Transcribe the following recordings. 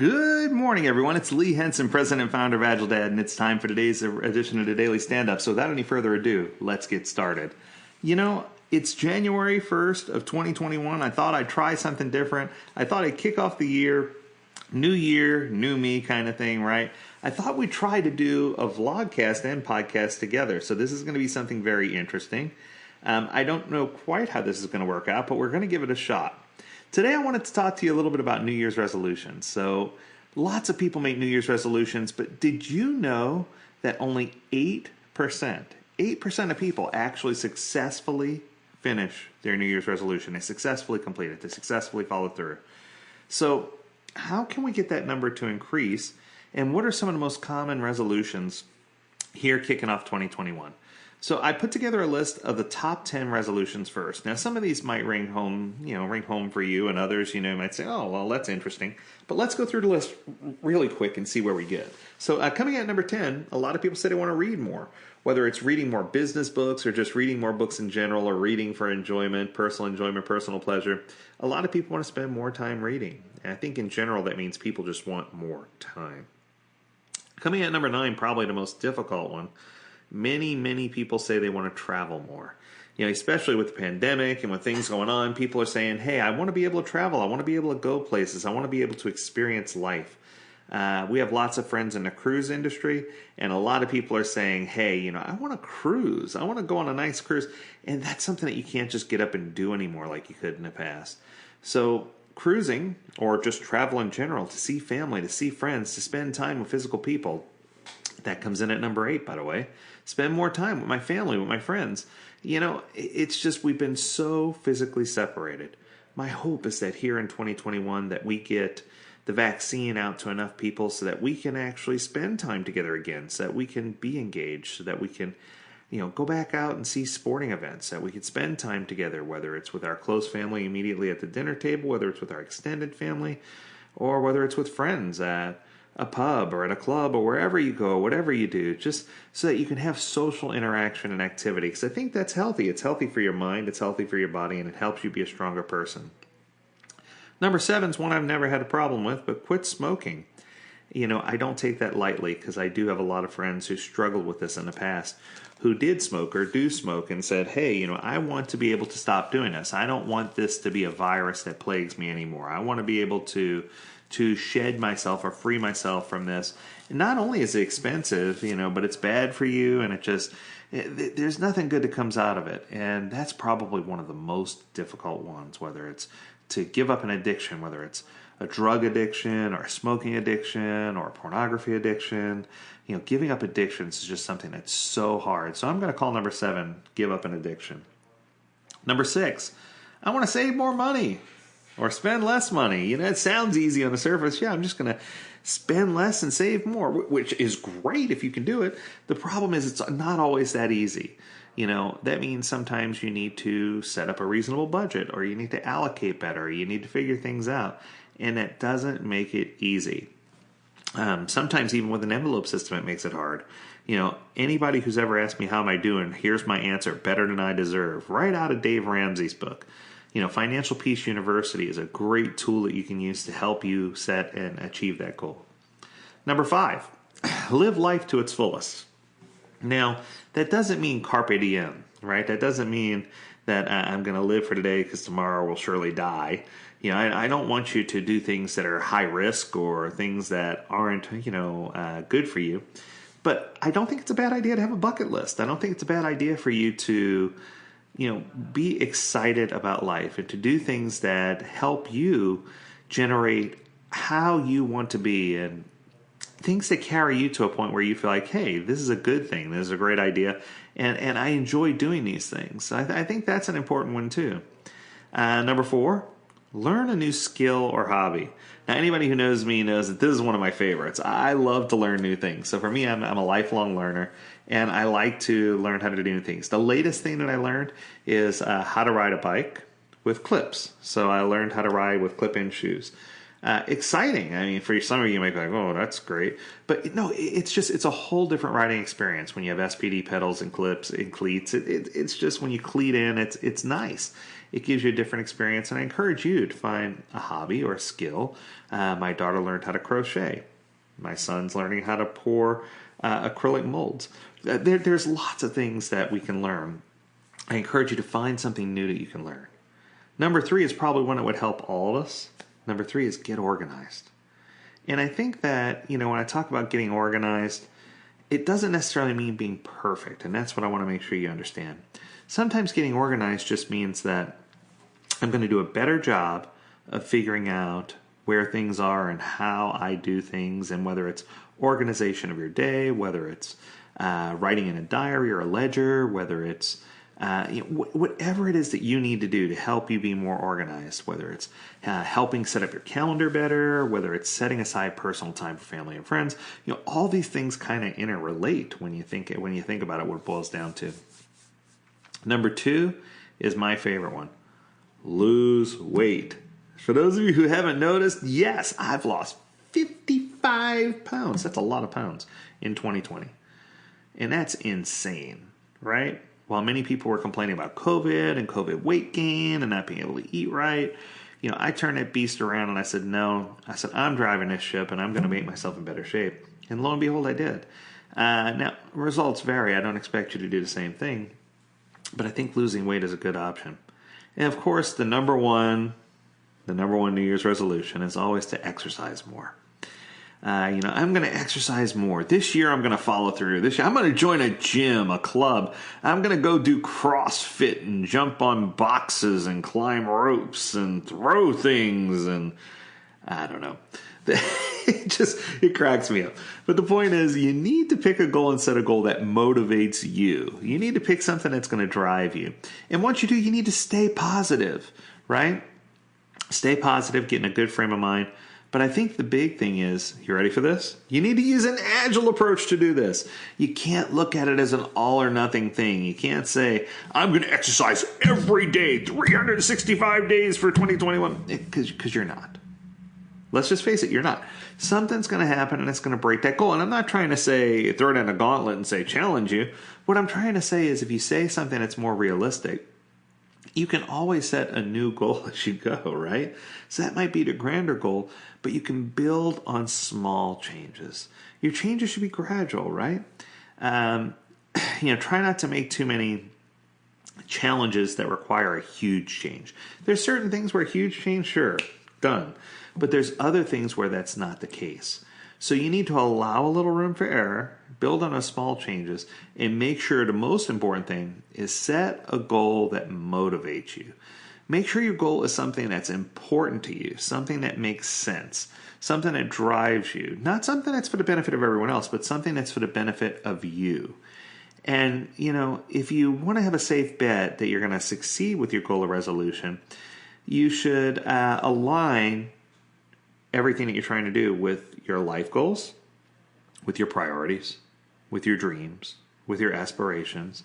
Good morning, everyone. It's Lee Henson, President and Founder of AgileDad, and it's time for today's edition of the Daily Stand-Up. So without any further ado, let's get started. It's January 1st of 2021. I thought I'd try something different. I thought I'd kick off the year, new me kind of thing, right? I thought we'd try to do a vlogcast and podcast together. So this is going to be something very interesting. I don't know quite how this is going to work out, but we're going to give it a shot. Today I wanted to talk to you a little bit about New Year's resolutions. So lots of people make New Year's resolutions, but did you know that only 8% of people actually successfully finish their New Year's resolution? They successfully complete it. They successfully follow through. So how can we get that number to increase? And what are some of the most common resolutions here kicking off 2021? So I put together a list of the top 10 resolutions first. Now, some of these might ring home for you, and others, might say, oh, well, that's interesting. But let's go through the list really quick and see where we get. So coming at number 10, a lot of people say they want to read more, whether it's reading more business books or just reading more books in general or reading for enjoyment, personal pleasure. A lot of people want to spend more time reading. And I think in general that means people just want more time. Coming at number 9, probably the most difficult one. Many people say they want to travel more. Especially with the pandemic and with things going on, people are saying, hey, I want to be able to travel. I want to be able to go places. I want to be able to experience life. We have lots of friends in the cruise industry, and a lot of people are saying, hey, I want to cruise. I want to go on a nice cruise. And that's something that you can't just get up and do anymore like you could in the past. So cruising, or just travel in general, to see family, to see friends, to spend time with physical people, that comes in at number 8, by the way. Spend more time with my family, with my friends. It's just we've been so physically separated. My hope is that here in 2021 that we get the vaccine out to enough people so that we can actually spend time together again, so that we can be engaged, so that we can, go back out and see sporting events, that we can spend time together, whether it's with our close family immediately at the dinner table, whether it's with our extended family, or whether it's with friends at a pub or at a club or wherever you go, whatever you do, just so that you can have social interaction and activity. Because I think that's healthy. It's healthy for your mind, it's healthy for your body, and it helps you be a stronger person. Number 7 is one I've never had a problem with, but quit smoking. I don't take that lightly because I do have a lot of friends who struggled with this in the past, who did smoke or do smoke and said, hey, I want to be able to stop doing this. I don't want this to be a virus that plagues me anymore. I want to be able to shed myself or free myself from this. And not only is it expensive, but it's bad for you, and there's nothing good that comes out of it. And that's probably one of the most difficult ones, whether it's to give up an addiction, whether it's a drug addiction or a smoking addiction or a pornography addiction. Giving up addictions is just something that's so hard. So I'm going to call number 7, give up an addiction. Number 6, I want to save more money. Or spend less money. It sounds easy on the surface. Yeah, I'm just going to spend less and save more, which is great if you can do it. The problem is it's not always that easy. That means sometimes you need to set up a reasonable budget, or you need to allocate better, or you need to figure things out. And that doesn't make it easy. Sometimes even with an envelope system, it makes it hard. Anybody who's ever asked me how am I doing, here's my answer: better than I deserve. Right out of Dave Ramsey's book. Financial Peace University is a great tool that you can use to help you set and achieve that goal. Number 5, live life to its fullest. Now, that doesn't mean carpe diem, right? That doesn't mean that I'm going to live for today because tomorrow will surely die. I don't want you to do things that are high risk or things that aren't, good for you. But I don't think it's a bad idea to have a bucket list. I don't think it's a bad idea for you to be excited about life and to do things that help you generate how you want to be, and things that carry you to a point where you feel like, hey, this is a good thing. This is a great idea. And I enjoy doing these things. So I think that's an important one too. Number 4, learn a new skill or hobby. Now, anybody who knows me knows that this is one of my favorites. I love to learn new things. So for me, I'm a lifelong learner, and I like to learn how to do new things. The latest thing that I learned is how to ride a bike with clips. So I learned how to ride with clip-in shoes. Exciting. I mean, for some of you, you might be like, oh, that's great. But no, it's a whole different riding experience when you have SPD pedals and clips and cleats. It's just when you cleat in, it's nice. It gives you a different experience, and I encourage you to find a hobby or a skill. My daughter learned how to crochet. My son's learning how to pour acrylic molds. There's lots of things that we can learn. I encourage you to find something new that you can learn. Number 3 is probably one that would help all of us. Number 3 is get organized. And I think that, when I talk about getting organized, it doesn't necessarily mean being perfect. And that's what I want to make sure you understand. Sometimes getting organized just means that I'm going to do a better job of figuring out where things are and how I do things, and whether it's organization of your day, whether it's writing in a diary or a ledger, whether it's whatever it is that you need to do to help you be more organized, whether it's helping set up your calendar better, whether it's setting aside personal time for family and friends, all these things kind of interrelate when you think about it, what it boils down to. Number 2 is my favorite one. Lose weight. For those of you who haven't noticed, yes, I've lost 55 pounds. That's a lot of pounds in 2020. And that's insane, right? While many people were complaining about COVID and COVID weight gain and not being able to eat right, I turned that beast around and I said, no. I said, I'm driving this ship and I'm going to make myself in better shape. And lo and behold, I did. Now, results vary. I don't expect you to do the same thing. But I think losing weight is a good option. And of course, the number one New Year's resolution is always to exercise more. I'm going to exercise more. This year, I'm going to follow through. This year, I'm going to join a gym, a club. I'm going to go do CrossFit and jump on boxes and climb ropes and throw things. And I don't know. It cracks me up. But the point is, you need to pick a goal and set a goal that motivates you. You need to pick something that's going to drive you. And once you do, you need to stay positive, right? Stay positive, get in a good frame of mind. But I think the big thing is, you ready for this? You need to use an agile approach to do this. You can't look at it as an all or nothing thing. You can't say, I'm going to exercise every day, 365 days for 2021, because you're not. Let's just face it, you're not. Something's going to happen and it's going to break that goal. And I'm not trying to say, throw it in a gauntlet and say, challenge you. What I'm trying to say is, if you say something that's more realistic, you can always set a new goal as you go, right? So that might be the grander goal, but you can build on small changes. Your changes should be gradual, right? Try not to make too many challenges that require a huge change. There's certain things where a huge change, sure, done. But there's other things where that's not the case. So you need to allow a little room for error, build on those small changes, and make sure the most important thing is set a goal that motivates you. Make sure your goal is something that's important to you, something that makes sense, something that drives you. Not something that's for the benefit of everyone else, but something that's for the benefit of you. And, if you want to have a safe bet that you're going to succeed with your goal or resolution, you should align everything that you're trying to do with your life goals, with your priorities, with your dreams, with your aspirations.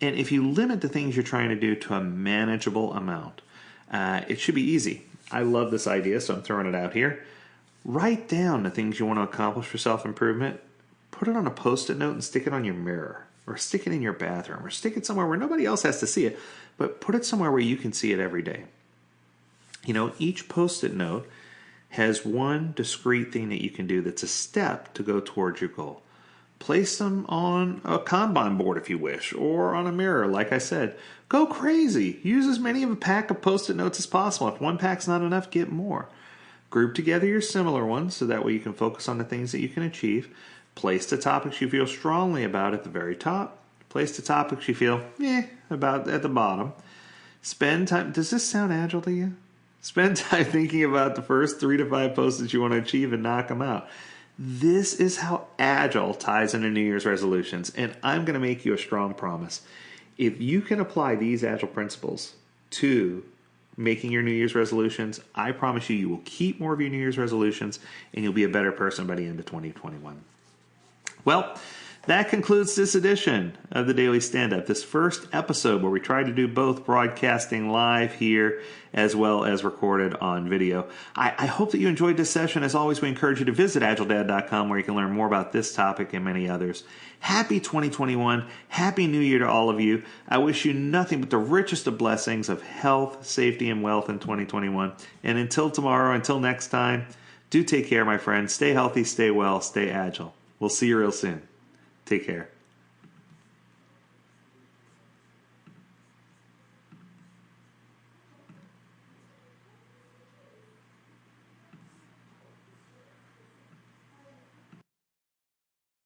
And if you limit the things you're trying to do to a manageable amount, it should be easy. I love this idea, so I'm throwing it out here. Write down the things you want to accomplish for self-improvement. Put it on a Post-it note and stick it on your mirror, or stick it in your bathroom, or stick it somewhere where nobody else has to see it, but put it somewhere where you can see it every day. Each Post-it note has one discrete thing that you can do that's a step to go towards your goal. Place them on a Kanban board if you wish, or on a mirror, like I said. Go crazy. Use as many of a pack of Post-it notes as possible. If one pack's not enough, get more. Group together your similar ones so that way you can focus on the things that you can achieve. Place the topics you feel strongly about at the very top. Place the topics you feel about at the bottom. Spend time. Does this sound agile to you? Spend time thinking about the first 3 to 5 posts that you want to achieve and knock them out. This is how agile ties into New Year's resolutions. And I'm going to make you a strong promise. If you can apply these agile principles to making your New Year's resolutions, I promise you will keep more of your New Year's resolutions and you'll be a better person by the end of 2021. Well, That concludes this edition of the Daily Stand-Up, this first episode where we try to do both broadcasting live here as well as recorded on video. I hope that you enjoyed this session. As always, we encourage you to visit AgileDad.com where you can learn more about this topic and many others. Happy 2021. Happy New Year to all of you. I wish you nothing but the richest of blessings of health, safety, and wealth in 2021. And until tomorrow, until next time, do take care, my friends. Stay healthy, stay well, stay agile. We'll see you real soon. Take care.